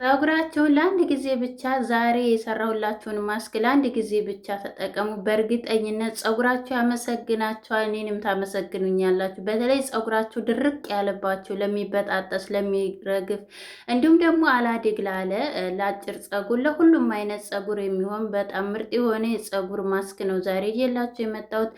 ፀጉራችሁን ለአንድ ጊዜ ብቻ ዛሬ የሰራሁላችሁን ማስክ ለአንድ ጊዜ ብቻ ተጠቀሙ። በእርግጠኝነት ፀጉራችሁ ያመሰግናችኋል፣ እኔንም ታመሰግኑኛላችሁ። በተለይ ፀጉራችሁ ድርቅ ያለባችሁ፣ ለሚበጣጠስ፣ ለሚረግፍ እንዲሁም ደግሞ አላድግ ላለ ለአጭር ፀጉር፣ ለሁሉም አይነት ፀጉር የሚሆን በጣም ምርጥ የሆነ የፀጉር ማስክ ነው ዛሬ ይዤላችሁ የመጣሁት።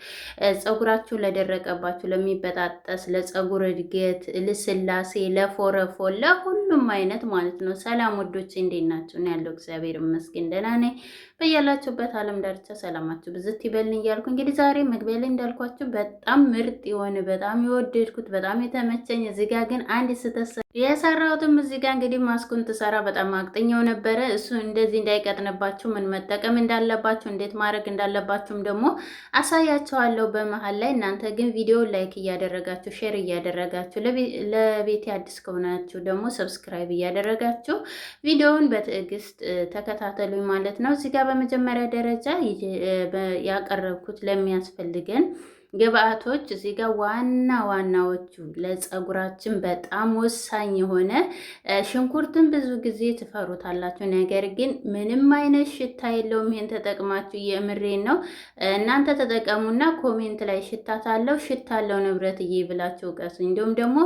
ፀጉራችሁ ለደረቀባችሁ፣ ለሚበጣጠስ፣ ለፀጉር እድገት፣ ልስላሴ፣ ለፎረፎር፣ ለሁሉም አይነት ማለት ነው። ሰላም ወዶች እንዴት ናችሁ? እኔ ያለው እግዚአብሔር ይመስገን ደህና ነኝ። በያላችሁበት ዓለም ዳርቻ ሰላማችሁ ብዝት ይበልኝ እያልኩ እንግዲህ ዛሬ መግቢያ ላይ እንዳልኳችሁ በጣም ምርጥ የሆነ በጣም የወደድኩት በጣም የተመቸኝ እዚህ ጋር ግን አንድ ስህተት የሰራሁትም እዚህ ጋር እንግዲህ ማስኩን ትሰራ በጣም አቅጥኛው ነበረ። እሱ እንደዚህ እንዳይቀጥንባችሁ ምን መጠቀም እንዳለባችሁ እንዴት ማድረግ እንዳለባችሁም ደግሞ አሳያችኋለሁ በመሀል ላይ። እናንተ ግን ቪዲዮ ላይክ እያደረጋችሁ ሼር እያደረጋችሁ ለቤቴ አዲስ ከሆናችሁ ደግሞ ሰብስክራይብ እያደረጋችሁ ቪዲዮውን በትዕግስት ተከታተሉኝ ማለት ነው። እዚህ ጋር በመጀመሪያ ደረጃ ያቀረብኩት ለሚያስፈልገን ግብአቶች እዚህ ጋር ዋና ዋናዎቹ ለፀጉራችን በጣም ወሳኝ የሆነ ሽንኩርትን ብዙ ጊዜ ትፈሩታላችሁ፣ ነገር ግን ምንም አይነት ሽታ የለውም። ይሄን ተጠቅማችሁ የምሬን ነው እናንተ ተጠቀሙና ኮሜንት ላይ ሽታ አለው ንብረትዬ ብላችሁ ቀሱ። እንዲሁም ደግሞ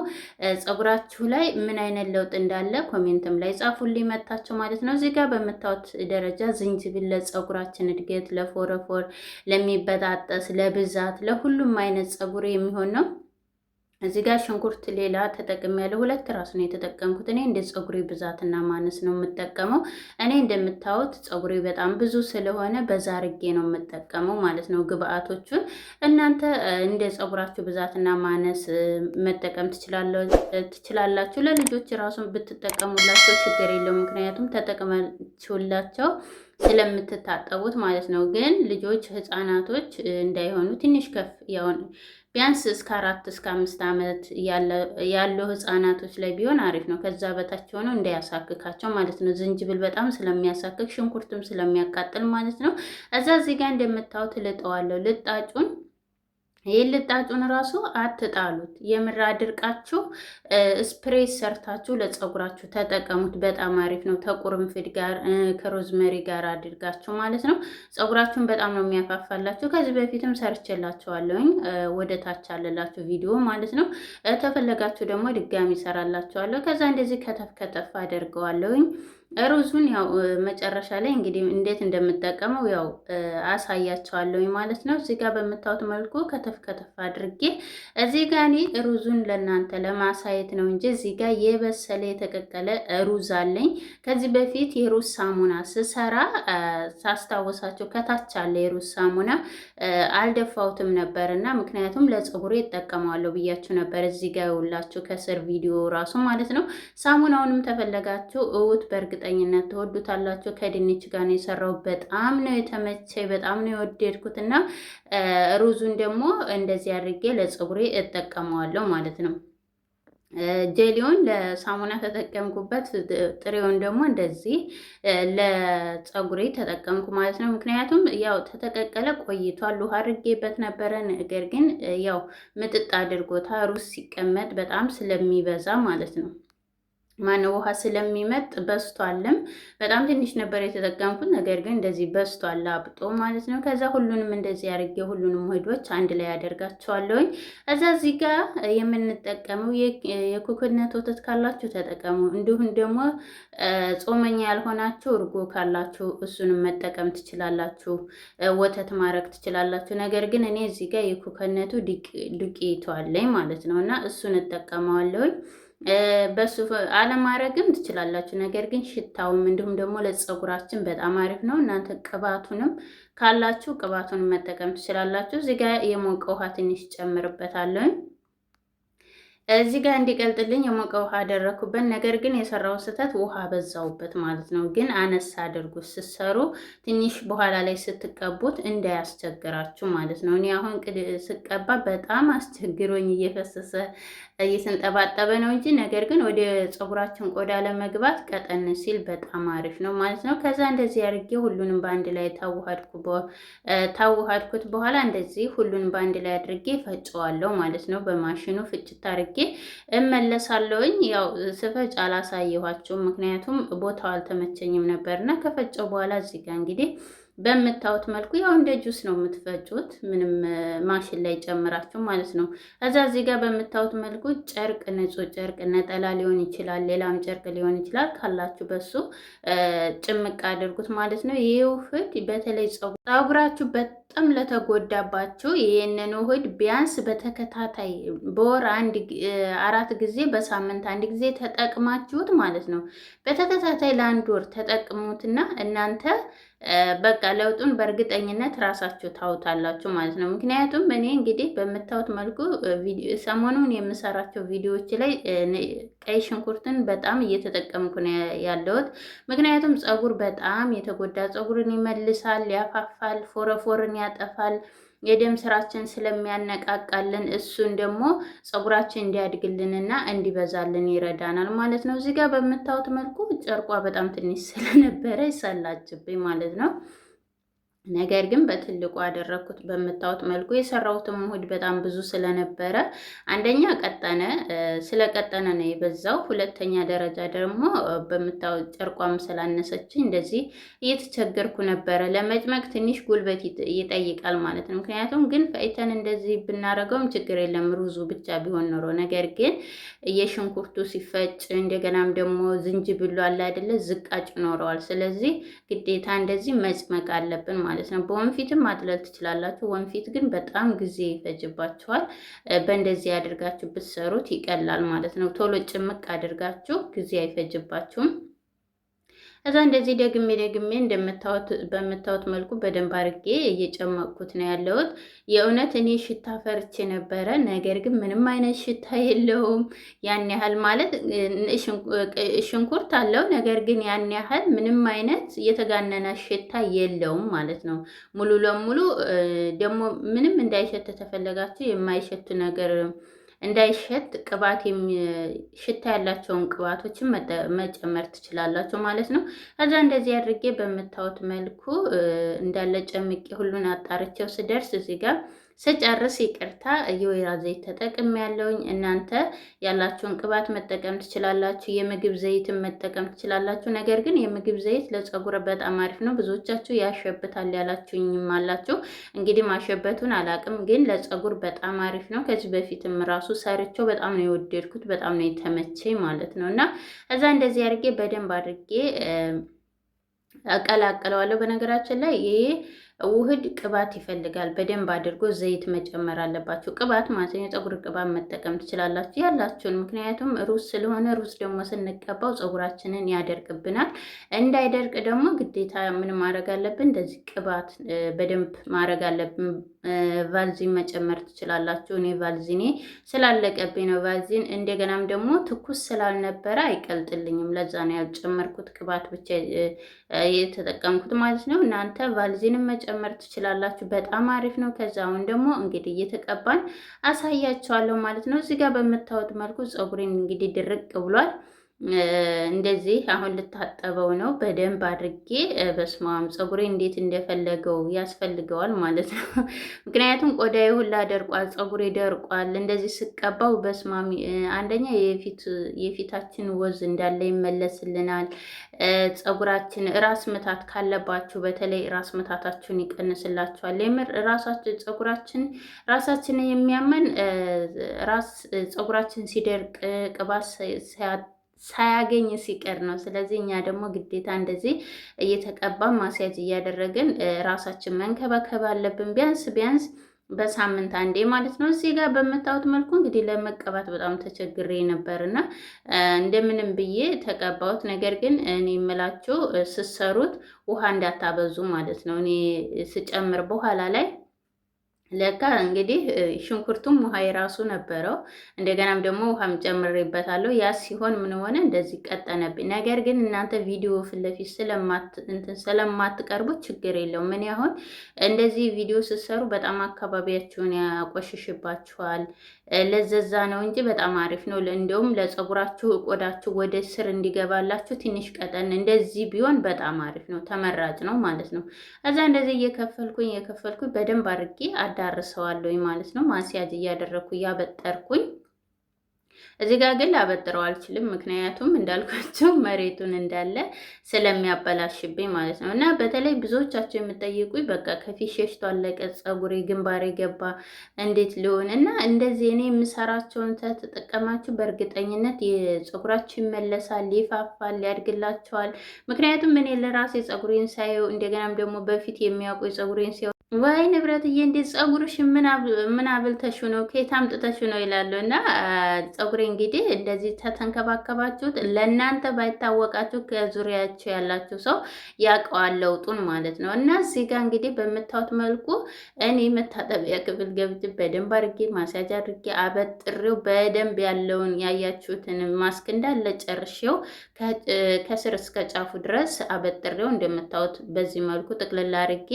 ፀጉራችሁ ላይ ምን አይነት ለውጥ እንዳለ ኮሜንትም ላይ ጻፉልኝ መታችሁ ማለት ነው። እዚህ ጋር በምታዩት ደረጃ ዝንጅብል ለፀጉራችን እድገት፣ ለፎረፎር፣ ለሚበጣጠስ፣ ለብዛት፣ ለሁሉም አይነት ፀጉር የሚሆን ነው። እዚህ ጋር ሽንኩርት ሌላ ተጠቅሜያለሁ። ሁለት ራስ ነው የተጠቀምኩት። እኔ እንደ ፀጉሬ ብዛትና ማነስ ነው የምጠቀመው። እኔ እንደምታዩት ፀጉሬ በጣም ብዙ ስለሆነ በዛ አርጌ ነው የምጠቀመው ማለት ነው ግብአቶቹን። እናንተ እንደ ፀጉራችሁ ብዛትና ማነስ መጠቀም ትችላላችሁ። ለልጆች ራሱን ብትጠቀሙላቸው ችግር የለውም፣ ምክንያቱም ተጠቅማችሁላቸው ስለምትታጠቡት ማለት ነው። ግን ልጆች ህፃናቶች እንዳይሆኑ ትንሽ ከፍ ያውን ቢያንስ እስከ 4 እስከ 5 ዓመት ያለው ህፃናቶች ላይ ቢሆን አሪፍ ነው። ከዛ በታች ሆነው እንዳያሳክካቸው ማለት ነው። ዝንጅብል በጣም ስለሚያሳክክ ሽንኩርትም ስለሚያቃጥል ማለት ነው። እዚህ ጋር እንደምታዩት ልጠዋለሁ። ልጣጩን ልጣጩን ራሱ አትጣሉት። የምር አድርቃችሁ ስፕሬስ ሰርታችሁ ለፀጉራችሁ ተጠቀሙት። በጣም አሪፍ ነው። ከቁርንፍድ ጋር ከሮዝመሪ ጋር አድርጋችሁ ማለት ነው። ፀጉራችሁን በጣም ነው የሚያፋፋላችሁ። ከዚህ በፊትም ሰርቼላችኋለሁኝ ወደ ታች አለላችሁ ቪዲዮ ማለት ነው። ተፈለጋችሁ ደግሞ ድጋሚ ሰራላችኋለሁ። ከዛ እንደዚህ ከተፍ ከተፍ አደርገዋለሁኝ። ሩዙን ያው መጨረሻ ላይ እንግዲህ እንዴት እንደምጠቀመው ያው አሳያቸዋለሁ ማለት ነው። እዚህ ጋር በምታዩት መልኩ ከተፍ ከተፍ አድርጌ እዚህ ጋር እኔ ሩዙን ለእናንተ ለማሳየት ነው እንጂ እዚህ ጋር የበሰለ የተቀቀለ ሩዝ አለኝ። ከዚህ በፊት የሩዝ ሳሙና ስሰራ ሳስታወሳቸው ከታች አለ የሩዝ ሳሙና አልደፋውትም ነበርና ምክንያቱም ለፀጉሬ እጠቀማለሁ ብያችሁ ነበር። እዚህ ጋር ይውላችሁ ከስር ቪዲዮ ራሱ ማለት ነው። ሳሙናውንም ተፈለጋችሁ እውት በእርግጠኝነት ትወዱታላችሁ። ከድንች ጋር ነው የሰራው። በጣም ነው የተመቸኝ፣ በጣም ነው የወደድኩት እና ሩዙን ደግሞ እንደዚህ አድርጌ ለፀጉሬ እጠቀመዋለሁ ማለት ነው። ጄሊውን ለሳሙና ተጠቀምኩበት፣ ጥሬውን ደግሞ እንደዚህ ለፀጉሬ ተጠቀምኩ ማለት ነው። ምክንያቱም ያው ተተቀቀለ ቆይቷል፣ ውሃ አድርጌበት ነበረ። ነገር ግን ያው ምጥጥ አድርጎታ ሩዝ ሲቀመጥ በጣም ስለሚበዛ ማለት ነው ማነው ውሃ ስለሚመጥ በስቷልም። በጣም ትንሽ ነበር የተጠቀምኩት፣ ነገር ግን እንደዚህ በስቷል አብጦ ማለት ነው። ከዛ ሁሉንም እንደዚህ አድርጌ ሁሉንም ውህዶች አንድ ላይ አደርጋቸዋለሁኝ። እዚህ ጋር የምንጠቀመው የኮኮናት ወተት ካላችሁ ተጠቀሙ። እንዲሁም ደግሞ ጾመኛ ያልሆናችሁ እርጎ ካላችሁ እሱንም መጠቀም ትችላላችሁ፣ ወተት ማድረግ ትችላላችሁ። ነገር ግን እኔ እዚህ ጋር የኮኮናቱ ዱቄቱ አለኝ ማለት ነው እና እሱን እጠቀመዋለሁኝ። በሱ አለማድረግም ትችላላችሁ። ነገር ግን ሽታውም እንዲሁም ደግሞ ለፀጉራችን በጣም አሪፍ ነው። እናንተ ቅባቱንም ካላችሁ ቅባቱንም መጠቀም ትችላላችሁ። እዚህ ጋር የሞቀ ውሃ ትንሽ ጨምርበታለሁ። እዚህ ጋር እንዲቀልጥልኝ የሞቀ ውሃ አደረኩበት። ነገር ግን የሰራው ስህተት ውሃ በዛውበት ማለት ነው። ግን አነሳ አድርጉት ስትሰሩ፣ ትንሽ በኋላ ላይ ስትቀቡት እንዳያስቸግራችሁ ማለት ነው። እኔ አሁን ስቀባ በጣም አስቸግሮኝ እየፈሰሰ እየተንጠባጠበ ነው እንጂ ነገር ግን ወደ ፀጉራችን ቆዳ ለመግባት ቀጠን ሲል በጣም አሪፍ ነው ማለት ነው። ከዛ እንደዚህ አድርጌ ሁሉንም በአንድ ላይ ታዋሃድኩት በኋላ እንደዚህ ሁሉንም በአንድ ላይ አድርጌ ፈጨዋለሁ ማለት ነው። በማሽኑ ፍጭት አድርጌ እመለሳለሁኝ። ያው ስፈጭ አላሳየኋቸውም፣ ምክንያቱም ቦታው አልተመቸኝም ነበርና ከፈጨው በኋላ እዚህ ጋር እንግዲህ በምታዩት መልኩ ያው እንደ ጁስ ነው የምትፈጩት፣ ምንም ማሽን ላይ ጨምራችሁ ማለት ነው። እዛ እዚህ ጋር በምታዩት መልኩ ጨርቅ፣ ንጹህ ጨርቅ ነጠላ ሊሆን ይችላል፣ ሌላም ጨርቅ ሊሆን ይችላል ካላችሁ በሱ ጭምቅ አድርጉት ማለት ነው። ይህ ውህድ በተለይ ፀጉራችሁ በጣም ለተጎዳባችሁ ይህንን ውህድ ቢያንስ በተከታታይ በወር 4 ጊዜ በሳምንት 1 ጊዜ ተጠቅማችሁት ማለት ነው። በተከታታይ ለ1 ወር ተጠቅሙትና እናንተ በቃ ለውጡን በእርግጠኝነት ራሳችሁ ታውታላችሁ ማለት ነው። ምክንያቱም እኔ እንግዲህ በምታዩት መልኩ ሰሞኑን የምሰራቸው ቪዲዮዎች ላይ ቀይ ሽንኩርትን በጣም እየተጠቀምኩ ነው ያለሁት። ምክንያቱም ፀጉር በጣም የተጎዳ ፀጉርን ይመልሳል፣ ያፋፋል፣ ፎረፎርን ያጠፋል፣ የደም ስራችን ስለሚያነቃቃልን እሱን ደግሞ ፀጉራችን እንዲያድግልንና እንዲበዛልን ይረዳናል ማለት ነው። እዚህ ጋር በምታዩት መልኩ ጨርቋ በጣም ትንሽ ስለነበረ ይሰላችብኝ ማለት ነው። ነገር ግን በትልቁ አደረኩት። በምታዩት መልኩ የሰራሁትም ውህድ በጣም ብዙ ስለነበረ አንደኛ ቀጠነ፣ ስለቀጠነ ነው የበዛው። ሁለተኛ ደረጃ ደግሞ በምታዩት ጨርቋም ስላነሰችኝ እንደዚህ እየተቸገርኩ ነበረ። ለመጭመቅ ትንሽ ጉልበት ይጠይቃል ማለት ነው። ምክንያቱም ግን ፈይተን እንደዚህ ብናረገውም ችግር የለም ሩዙ ብቻ ቢሆን ኖሮ። ነገር ግን የሽንኩርቱ ሲፈጭ እንደገናም ደግሞ ዝንጅብሉ አለ አይደለ ዝቃጭ ይኖረዋል። ስለዚህ ግዴታ እንደዚህ መጭመቅ አለብን ማለት ነው። በወንፊትም ማጥለል ትችላላችሁ። ወንፊት ግን በጣም ጊዜ ይፈጅባችኋል። በእንደዚህ አድርጋችሁ ብትሰሩት ይቀላል ማለት ነው። ቶሎ ጭምቅ አድርጋችሁ ጊዜ አይፈጅባችሁም። እዛ እንደዚህ ደግሜ በምታዩት መልኩ በደንብ አድርጌ እየጨመቅኩት ነው ያለሁት። የእውነት እኔ ሽታ ፈርቼ ነበረ፣ ነገር ግን ምንም አይነት ሽታ የለውም። ያን ያህል ማለት ሽንኩርት አለው፣ ነገር ግን ያን ያህል ምንም አይነት የተጋነነ ሽታ የለውም ማለት ነው። ሙሉ ለሙሉ ደግሞ ምንም እንዳይሸት ተፈለጋችሁ የማይሸት ነገር እንዳይሸት ቅባት ሽታ ያላቸውን ቅባቶችን መጨመር ትችላላችሁ ማለት ነው። ከዛ እንደዚህ አድርጌ በምታዩት መልኩ እንዳለ ጨምቄ ሁሉን አጣርቼው ስደርስ እዚህ ጋር ስጨርስ ይቅርታ የወይራ ዘይት ተጠቅም ያለውኝ። እናንተ ያላችሁን ቅባት መጠቀም ትችላላችሁ፣ የምግብ ዘይትን መጠቀም ትችላላችሁ። ነገር ግን የምግብ ዘይት ለፀጉር በጣም አሪፍ ነው። ብዙዎቻችሁ ያሸብታል ያላችሁኝም አላችሁ። እንግዲህ ማሸበቱን አላቅም፣ ግን ለፀጉር በጣም አሪፍ ነው። ከዚህ በፊትም ራሱ ሰርቼው በጣም ነው የወደድኩት፣ በጣም ነው የተመቸኝ ማለት ነው። እና እዛ እንደዚህ አድርጌ በደንብ አድርጌ አቀላቅለዋለሁ። በነገራችን ላይ ይሄ ውህድ ቅባት ይፈልጋል። በደንብ አድርጎ ዘይት መጨመር አለባችሁ። ቅባት ማለት ነው፣ የፀጉር ቅባት መጠቀም ትችላላችሁ ያላችሁን። ምክንያቱም ሩዝ ስለሆነ ሩዝ ደግሞ ስንቀባው ፀጉራችንን ያደርቅብናል። እንዳይደርቅ ደግሞ ግዴታ ምን ማድረግ አለብን? እንደዚህ ቅባት በደንብ ማድረግ አለብን። ቫልዚን መጨመር ትችላላችሁ። እኔ ቫልዚኔ ስላለቀብኝ ነው ቫልዚን። እንደገናም ደግሞ ትኩስ ስላልነበረ አይቀልጥልኝም፣ ለዛ ነው ያልጨመርኩት፣ ቅባት ብቻ የተጠቀምኩት ማለት ነው። እናንተ ቫልዚንም መጨመር ትችላላችሁ፣ በጣም አሪፍ ነው። ከዛ አሁን ደግሞ እንግዲህ እየተቀባን አሳያችኋለሁ ማለት ነው። እዚህ ጋር በምታዩት መልኩ ፀጉሬን እንግዲህ ድርቅ ብሏል። እንደዚህ አሁን ልታጠበው ነው በደንብ አድርጌ። በስማም ፀጉሬ እንዴት እንደፈለገው ያስፈልገዋል ማለት ነው። ምክንያቱም ቆዳዬ ሁላ ደርቋል፣ ፀጉሬ ደርቋል። እንደዚህ ስቀባው በስማም አንደኛ የፊታችን ወዝ እንዳለ ይመለስልናል። ፀጉራችን ራስ ምታት ካለባችሁ በተለይ ራስ ምታታችሁን ይቀንስላችኋል። የምር ራሳችንን የሚያመን ፀጉራችን ሲደርቅ ቅባት ሳያገኝ ሲቀር ነው። ስለዚህ እኛ ደግሞ ግዴታ እንደዚህ እየተቀባ ማስያዝ እያደረግን ራሳችን መንከባከብ አለብን። ቢያንስ በሳምንት አንዴ ማለት ነው። እዚህ ጋር በምታዩት መልኩ እንግዲህ ለመቀባት በጣም ተቸግሬ ነበርና እንደምንም ብዬ ተቀባሁት። ነገር ግን እኔ የምላችሁ ስትሰሩት ውሃ እንዳታበዙ ማለት ነው። እኔ ስጨምር በኋላ ላይ ለካ እንግዲህ ሽንኩርቱም ውሃ የራሱ ነበረው። እንደገናም ደግሞ ውሃም ጨምሬበታለሁ። ያ ሲሆን ምን ሆነ እንደዚህ ቀጠነብኝ። ነገር ግን እናንተ ቪዲዮ ፊት ለፊት ስለማትቀርቡት ችግር የለውም። ምን ያሁን እንደዚህ ቪዲዮ ስትሰሩ በጣም አካባቢያችሁን ያቆሽሽባችኋል። ለዘዛ ነው እንጂ በጣም አሪፍ ነው። እንደውም ለፀጉራችሁ ቆዳችሁ ወደ ስር እንዲገባላችሁ ትንሽ ቀጠን እንደዚህ ቢሆን በጣም አሪፍ ነው፣ ተመራጭ ነው ማለት ነው። እዛ እንደዚህ እየከፈልኩኝ በደንብ አድርጌ አዳርሰዋለሁኝ ማለት ነው። ማስያዝ እያደረግኩ እያበጠርኩኝ እዚህ ጋር ግን ላበጥረው አልችልም። ምክንያቱም እንዳልኳቸው መሬቱን እንዳለ ስለሚያበላሽብኝ ማለት ነው። እና በተለይ ብዙዎቻቸው የምጠይቁኝ በቃ ከፊት ሸሽቶ አለቀ ፀጉሬ ግንባሬ ገባ እንዴት ሊሆን እና እንደዚህ እኔ የምሰራቸውን ተጠቀማችሁ በእርግጠኝነት የፀጉራችሁ ይመለሳል፣ ይፋፋል፣ ያድግላቸዋል። ምክንያቱም እኔ ለራሴ ፀጉሬን ሳየው እንደገናም ደግሞ በፊት የሚያውቁ ፀጉሬን ሲያው ወይ ንብረትዬ እንዴት ፀጉርሽ ምን አብልተሽ ነው ከየት አምጥተሽ ነው ይላሉ። እና ፀጉሬ እንግዲህ እንደዚህ ተተንከባከባችሁት ለእናንተ ባይታወቃችሁ ከዙሪያችሁ ያላችሁ ሰው ያውቀዋል ለውጡን ማለት ነው። እና እዚህ ጋር እንግዲህ በምታዩት መልኩ እኔ መታጠቢያ ክፍል ገብቼ በደንብ አድርጌ ማስያጅ አድርጌ አበጥሬው በደንብ ያለውን ያያችሁትን ማስክ እንዳለ ጨርሼው ከስር እስከ ጫፉ ድረስ አበጥሬው እንደምታዩት በዚህ መልኩ ጥቅልል አድርጌ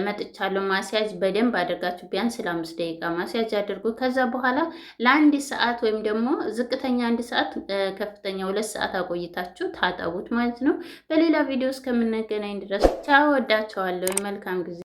መጥቻለሁ። ማስያዝ በደንብ አድርጋችሁ ቢያንስ ለ5 ደቂቃ ማስያዝ አድርጉ። ከዛ በኋላ ለ1 ሰዓት ወይም ደግሞ ዝቅተኛ 1 ሰዓት ከፍተኛ 2 ሰዓት አቆይታችሁ ታጠቡት ማለት ነው። በሌላ ቪዲዮ እስከምንገናኝ ድረስ ቻው፣ ወዳችኋለሁ። መልካም ጊዜ